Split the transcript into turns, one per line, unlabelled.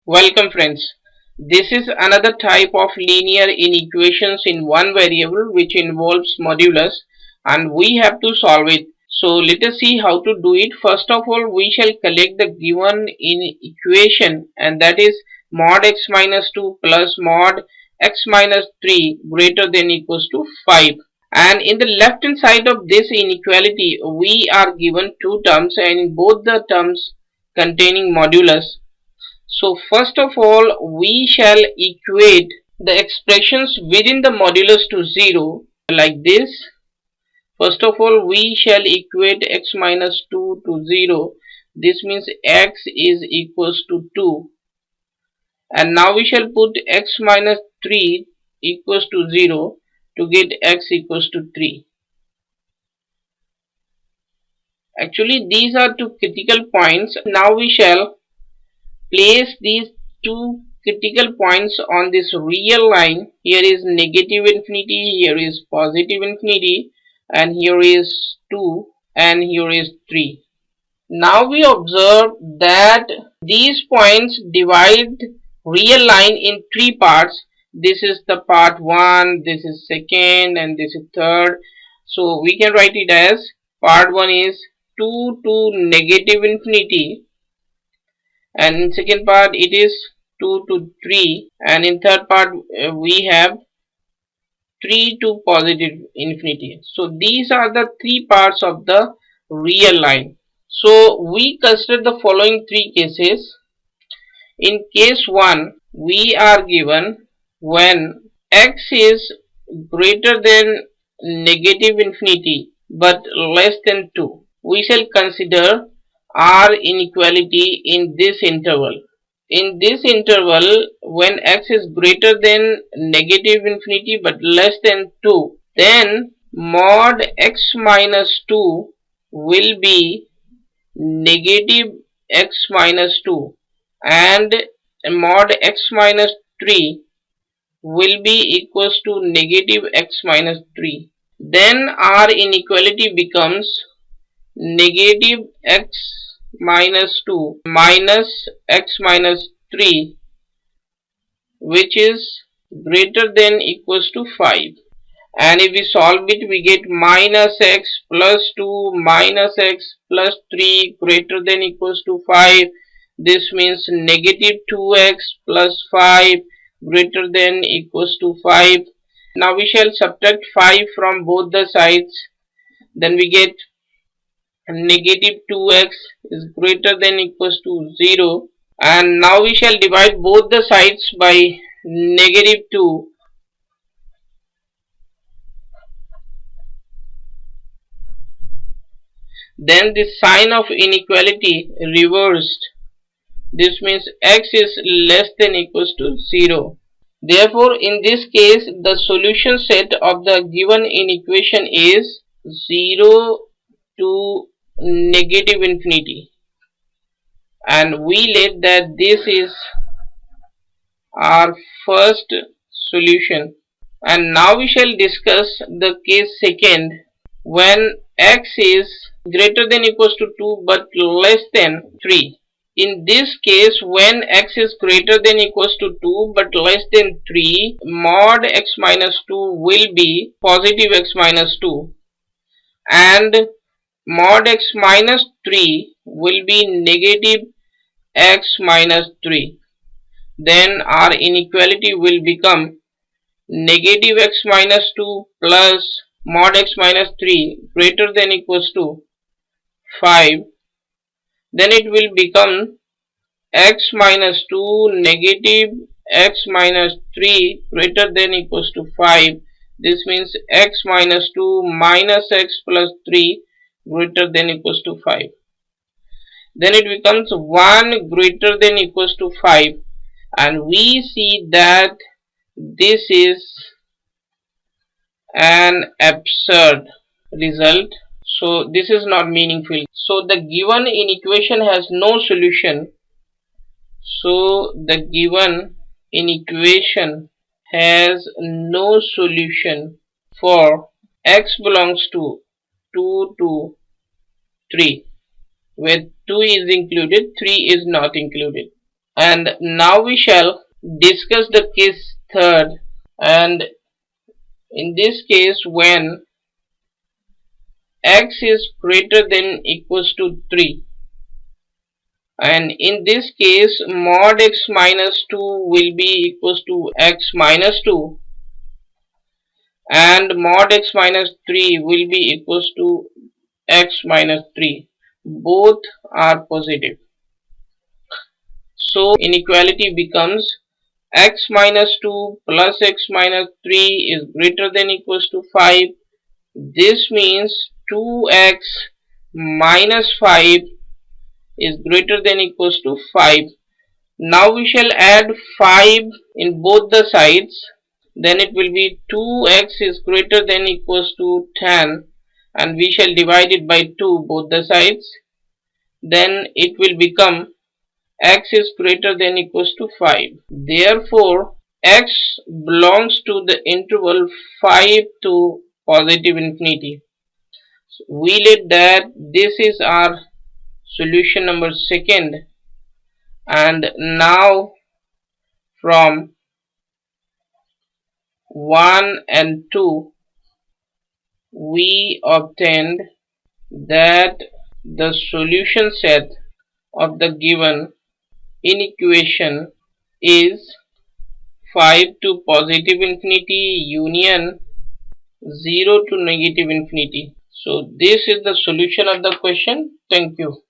Welcome friends. This is another type of linear inequations in one variable which involves modulus and we have to solve it. So let us see how to do it. First of all, we shall collect the given equation, and that is mod x minus 2 plus mod x minus 3 greater than equals to 5. And in the left hand side of this inequality we are given two terms, and in both the terms containing modulus. So first of all, we shall equate the expressions within the modulus to 0 like this. First of all, we shall equate x minus 2 to 0. This means x is equals to 2. And now we shall put x minus 3 equals to 0 to get x equals to 3. Actually, these are two critical points. Now we shall place these two critical points on this real line. Here is negative infinity, here is positive infinity, and here is 2 and here is 3. Now we observe that these points divide real line in three parts. This is the part 1, this is second, and this is third. So we can write it as part 1 is 2 to negative infinity, and in second part it is 2 to 3, and in third part we have 3 to positive infinity. So these are the three parts of the real line. So we consider the following three cases. In case 1, we are given when x is greater than negative infinity but less than 2. We shall consider R inequality in this interval. In this interval, when x is greater than negative infinity but less than 2, then mod x minus 2 will be negative x minus 2 and mod x minus 3 will be equals to negative x minus 3. Then our inequality becomes negative x minus 2 minus x minus 3, which is greater than equals to 5. And if we solve it, we get minus x plus 2 minus x plus 3 greater than equals to 5. This means negative 2x plus 5 greater than equals to 5. Now we shall subtract 5 from both the sides. Then we get negative 2x is greater than equals to 0. And now we shall divide both the sides by negative 2. Then the sign of inequality reversed. This means x is less than equals to 0. Therefore, in this case, the solution set of the given inequation is 0 to negative infinity. And we let that this is our first solution. And now we shall discuss the case second, when x is greater than equals to 2 but less than 3. In this case, when x is greater than equals to 2 but less than 3, mod x minus 2 will be positive x minus 2 and mod x minus 3 will be negative x minus 3. Then our inequality will become negative x minus 2 plus mod x minus 3 greater than equals to 5. Then it will become x minus 2 negative x minus 3 greater than equals to 5. This means x minus 2 minus x plus 3 greater than equals to 5. Then it becomes 1 greater than equals to 5, and we see that this is an absurd result. So this is not meaningful. So the given inequation has no solution. So the given inequation has no solution for x belongs to 2 to 3, where 2 is included, 3 is not included. And now we shall discuss the case third, and in this case when x is greater than equals to 3, and in this case mod x minus 2 will be equals to x minus 2 and mod x minus 3 will be equals to x minus 3. Both are positive. So inequality becomes x minus 2 plus x minus 3 is greater than equals to 5. This means 2x minus 5 is greater than equals to 5. Now we shall add 5 in both the sides. Then it will be 2x is greater than equals to 10, and we shall divide it by 2 both the sides. Then it will become x is greater than equals to 5. Therefore, x belongs to the interval 5 to positive infinity. So we let that this is our solution number second. And now from 1 and 2 we obtained that the solution set of the given inequation is 5 to positive infinity union 0 to negative infinity. So this is the solution of the question. Thank you.